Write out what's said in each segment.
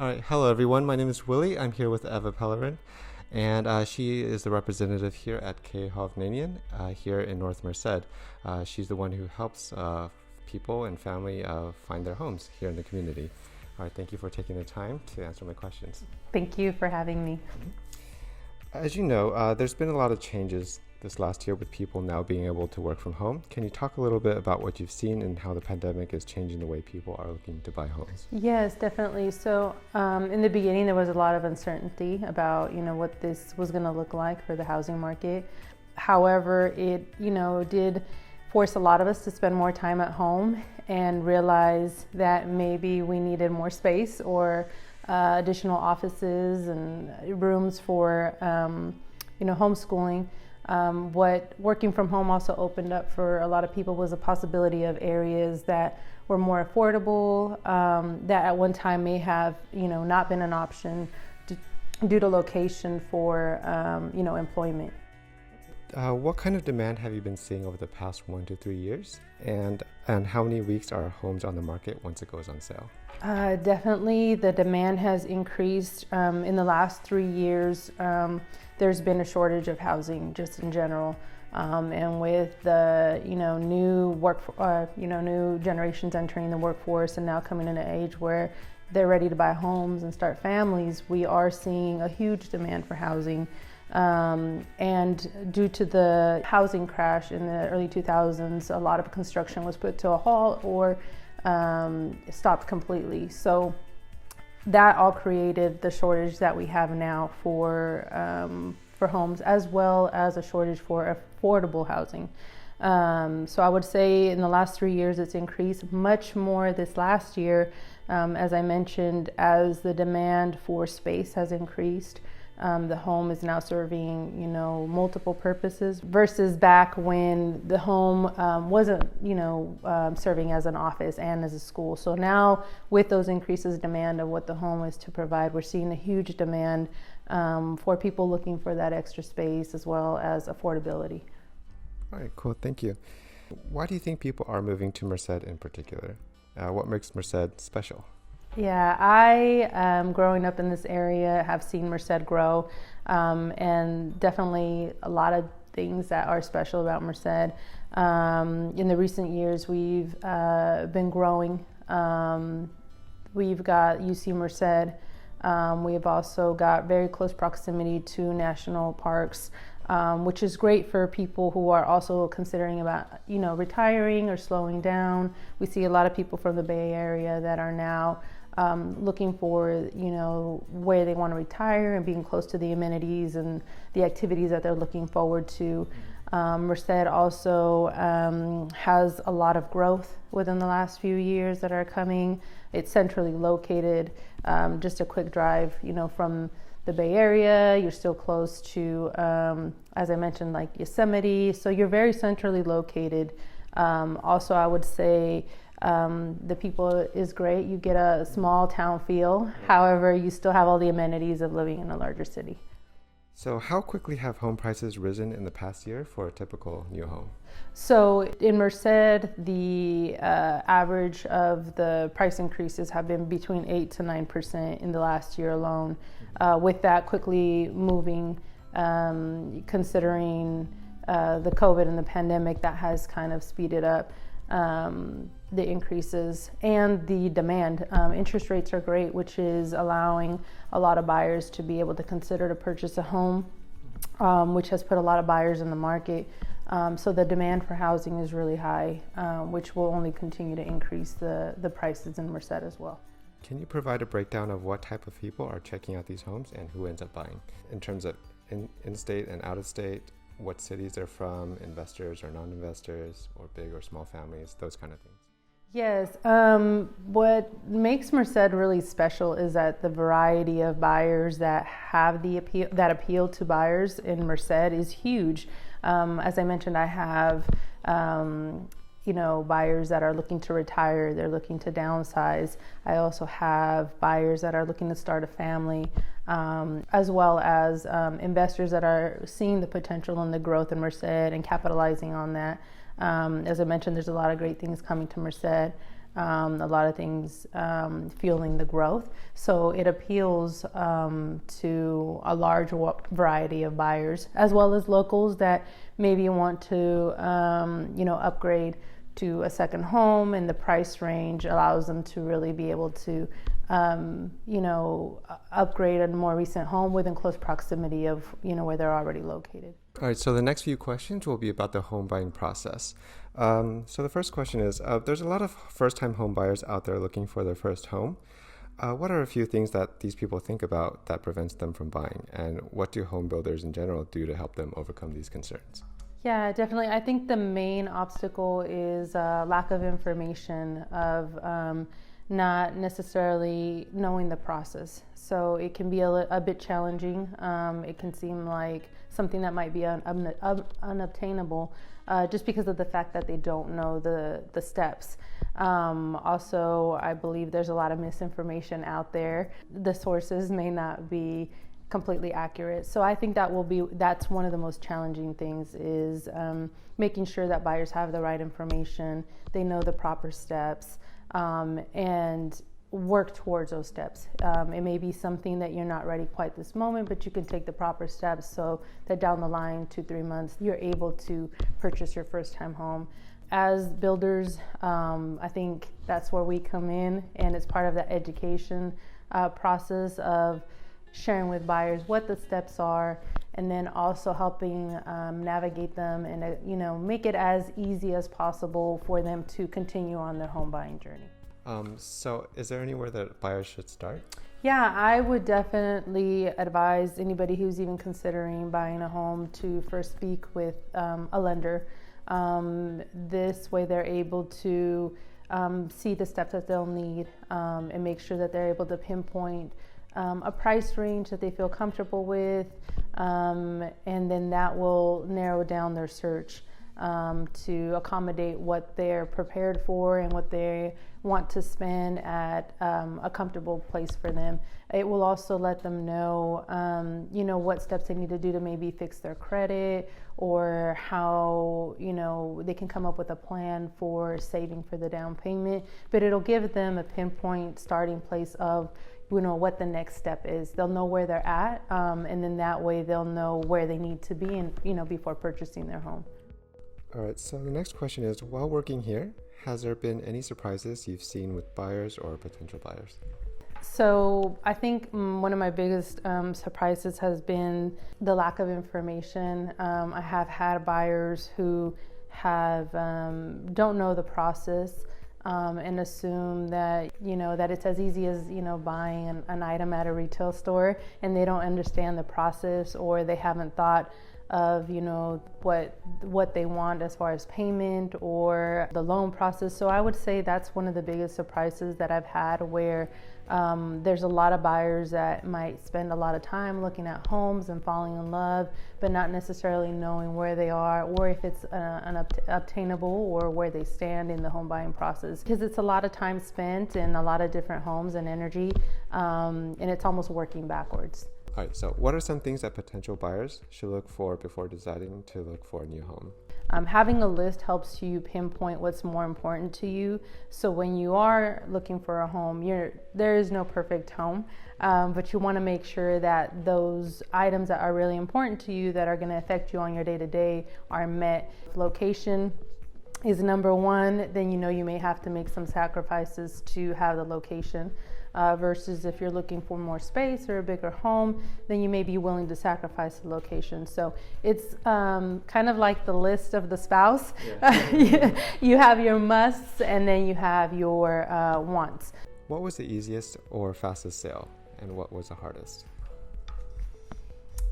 All right, hello everyone. My name is Willy. I'm here with Eva Pellerin, and she is the representative here at K Hovnanian here in North Merced. She's the one who helps people and family find their homes here in the community. All right, thank you for taking the time to answer my questions. Thank you for having me. As you know, there's been a lot of changes this last year with people now being able to work from home. Can you talk a little bit about what you've seen and how the pandemic is changing the way people are looking to buy homes? Yes, definitely. So in the beginning, there was a lot of uncertainty about, what this was going to look like for the housing market. However, it, did force a lot of us to spend more time at home and realize that maybe we needed more space or additional offices and rooms for, homeschooling. What working from home also opened up for a lot of people was a possibility of areas that were more affordable, that at one time may have, not been an option due to location for, employment. What kind of demand have you been seeing over the past 1 to 3 years? And how many weeks are homes on the market once it goes on sale? Definitely the demand has increased. In the last 3 years, there's been a shortage of housing just in general. And with the, new generations entering the workforce and now coming in an age where they're ready to buy homes and start families, we are seeing a huge demand for housing. And due to the housing crash in the early 2000s, a lot of construction was put to a halt or stopped completely. So that all created the shortage that we have now for homes, as well as a shortage for affordable housing. So I would say in the last 3 years, it's increased much more this last year, as I mentioned, as the demand for space has increased. The home is now serving, multiple purposes versus back when the home wasn't, serving as an office and as a school. So now with those increases in demand of what the home is to provide, we're seeing a huge demand for people looking for that extra space as well as affordability. All right, cool. Thank you. Why do you think people are moving to Merced in particular? What makes Merced special? Yeah, I, growing up in this area, have seen Merced grow, and definitely a lot of things that are special about Merced. In the recent years, we've been growing. We've got UC Merced. We've also got very close proximity to national parks, which is great for people who are also considering about, retiring or slowing down. We see a lot of people from the Bay Area that are now looking for, where they want to retire and being close to the amenities and the activities that they're looking forward to. Merced also has a lot of growth within the last few years that are coming. It's centrally located, just a quick drive, from the Bay Area. You're still close to, as I mentioned, like Yosemite. So you're very centrally located. Also, I would say the people is great. You get a small town feel. However, you still have all the amenities of living in a larger city. So how quickly have home prices risen in the past year for a typical new home? So in Merced, the average of the price increases have been between 8 to 9% in the last year alone. With that quickly moving, considering the COVID and the pandemic, that has kind of speeded up the increases and the demand. Interest rates are great, which is allowing a lot of buyers to be able to consider to purchase a home, which has put a lot of buyers in the market. So the demand for housing is really high, which will only continue to increase the prices in Merced as well. Can you provide a breakdown of what type of people are checking out these homes and who ends up buying in terms of in-state and out-of-state? What cities they're from, investors or non-investors, or big or small families, those kind of things? Yes, what makes Merced really special is that the variety of buyers that have the appeal to buyers in Merced is huge. As I mentioned, I have buyers that are looking to retire, they're looking to downsize. I also have buyers that are looking to start a family, as well as investors that are seeing the potential and the growth in Merced and capitalizing on that. As I mentioned, there's a lot of great things coming to Merced. a lot of things fueling the growth. So it appeals to a large variety of buyers, as well as locals that maybe want to, upgrade to a second home, and the price range allows them to really be able to, upgrade a more recent home within close proximity of, where they're already located. All right, so the next few questions will be about the home buying process. So the first question is, there's a lot of first-time home buyers out there looking for their first home. What are a few things that these people think about that prevents them from buying? And what do home builders in general do to help them overcome these concerns? Yeah, definitely. I think the main obstacle is lack of information of not necessarily knowing the process. So it can be a bit challenging. It can seem like something that might be unobtainable just because of the fact that they don't know the steps. Also, I believe there's a lot of misinformation out there. The sources may not be completely accurate. So I think that's one of the most challenging things is making sure that buyers have the right information, they know the proper steps, and work towards those steps. It may be something that you're not ready quite this moment, but you can take the proper steps so that down the line, 2-3 months, you're able to purchase your first time home. As builders, I think that's where we come in, and it's part of the education process of sharing with buyers what the steps are, and then also helping navigate them and make it as easy as possible for them to continue on their home buying journey. So is there anywhere that buyers should start? Yeah, I would definitely advise anybody who's even considering buying a home to first speak with a lender. This way they're able to see the steps that they'll need and make sure that they're able to pinpoint a price range that they feel comfortable with, and then that will narrow down their search to accommodate what they're prepared for and what they want to spend at a comfortable place for them. It will also let them know, what steps they need to do to maybe fix their credit, or how, they can come up with a plan for saving for the down payment. But it'll give them a pinpoint starting place of, what the next step is. They'll know where they're at, and then that way they'll know where they need to be and, before purchasing their home. All right, so the next question is, while working here, has there been any surprises you've seen with buyers or potential buyers? So I think one of my biggest surprises has been the lack of information. I have had buyers who have don't know the process and assume that that it's as easy as buying an item at a retail store, and they don't understand the process, or they haven't thought of what they want as far as payment or the loan process. So I would say that's one of the biggest surprises that I've had, where there's a lot of buyers that might spend a lot of time looking at homes and falling in love, but not necessarily knowing where they are, or if it's obtainable, or where they stand in the home buying process, because it's a lot of time spent in a lot of different homes and energy, and it's almost working backwards. All right, so what are some things that potential buyers should look for before deciding to look for a new home? Having a list helps you pinpoint what's more important to you. So when you are looking for a home, there is no perfect home, but you want to make sure that those items that are really important to you, that are going to affect you on your day-to-day, are met. Location is number one. Then you may have to make some sacrifices to have the location. Versus if you're looking for more space or a bigger home, then you may be willing to sacrifice the location. So it's kind of like the list of the spouse. Yeah. You have your musts, and then you have your wants. What was the easiest or fastest sale, and what was the hardest?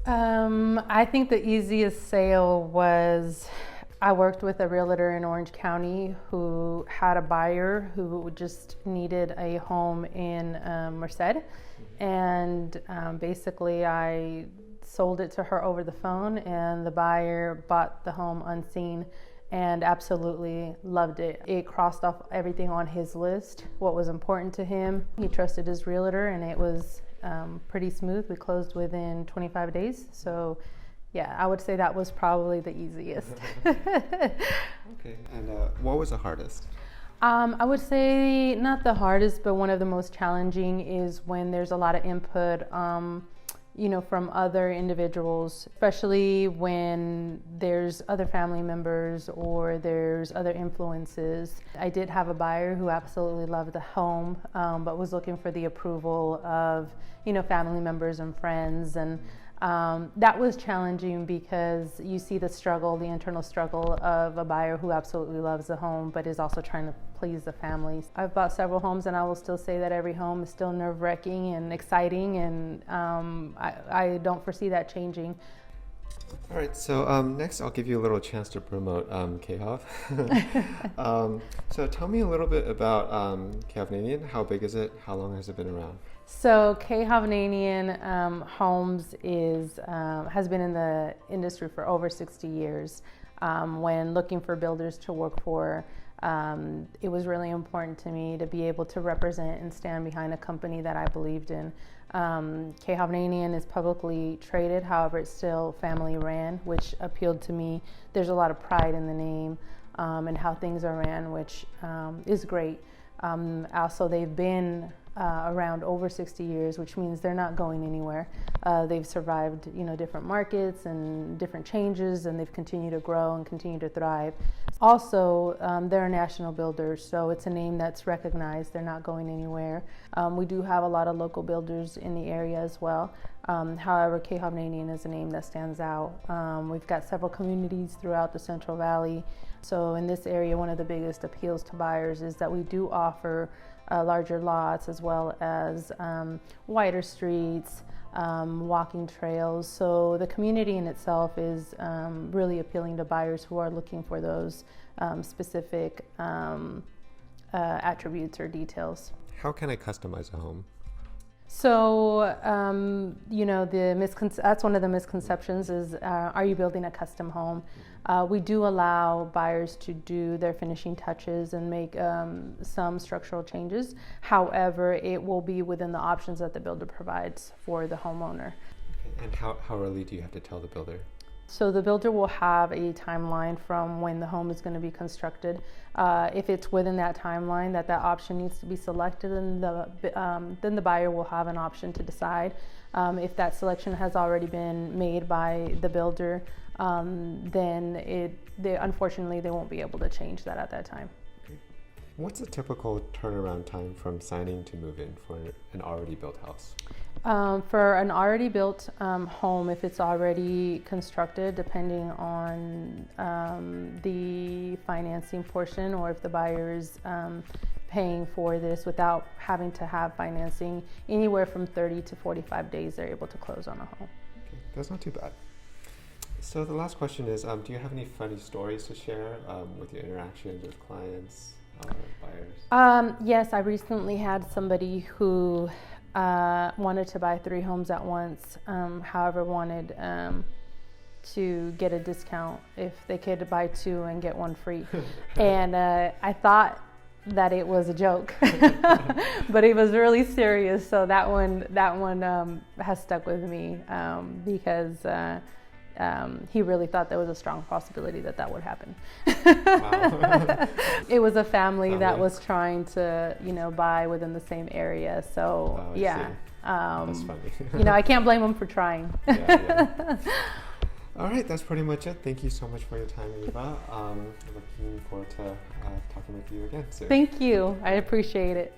I think the easiest sale was, I worked with a realtor in Orange County who had a buyer who just needed a home in Merced, and basically I sold it to her over the phone, and the buyer bought the home unseen and absolutely loved it. It crossed off everything on his list, what was important to him. He trusted his realtor, and it was pretty smooth. We closed within 25 days. So yeah, I would say that was probably the easiest. Okay, and what was the hardest? I would say not the hardest, but one of the most challenging is when there's a lot of input, from other individuals, especially when there's other family members or there's other influences. I did have a buyer who absolutely loved the home, but was looking for the approval of, family members and friends. And that was challenging because you see the internal struggle of a buyer who absolutely loves the home, but is also trying to please the families. I've bought several homes, and I will still say that every home is still nerve-wracking and exciting, and I don't foresee that changing. All right, so next I'll give you a little chance to promote K Hov. So tell me a little bit about K Hovnanian. How big is it? How long has it been around? So K Hovnanian Homes has been in the industry for over 60 years. When looking for builders to work for, it was really important to me to be able to represent and stand behind a company that I believed in. K Hovnanian is publicly traded, however it's still family ran, which appealed to me. There's a lot of pride in the name and how things are ran, which is great. Also, they've been around over 60 years, which means they're not going anywhere. They've survived, different markets and different changes, and they've continued to grow and continue to thrive. Also, they're a national builder, so it's a name that's recognized. They're not going anywhere. We do have a lot of local builders in the area as well. However, K Hovnanian is a name that stands out. We've got several communities throughout the Central Valley. So in this area, one of the biggest appeals to buyers is that we do offer larger lots as well as wider streets, walking trails. So the community in itself is really appealing to buyers who are looking for those specific attributes or details. How can I customize a home? So, that's one of the misconceptions is, are you building a custom home? We do allow buyers to do their finishing touches and make some structural changes. However, it will be within the options that the builder provides for the homeowner. Okay. And how early do you have to tell the builder? So the builder will have a timeline from when the home is going to be constructed. If it's within that timeline that option needs to be selected, then the buyer will have an option to decide. If that selection has already been made by the builder, then unfortunately they won't be able to change that at that time. Okay. What's a typical turnaround time from signing to move in for an already built house? For an already built home, if it's already constructed, depending on the financing portion, or if the buyer is paying for this without having to have financing, anywhere from 30 to 45 days they're able to close on a home. Okay, that's not too bad. So the last question is, do you have any funny stories to share with your interactions with clients or buyers? Yes, I recently had somebody who wanted to buy 3 homes at once, however wanted to get a discount if they could buy 2 and get 1 free. And I thought that it was a joke, but it was really serious. So that one has stuck with me because he really thought there was a strong possibility that would happen. Wow. It was a family that was trying to, buy within the same area. So yeah, that's funny. I can't blame them for trying. Yeah. All right, that's pretty much it. Thank you so much for your time, Eva. Looking forward to talking with you again soon. Thank you. I appreciate it.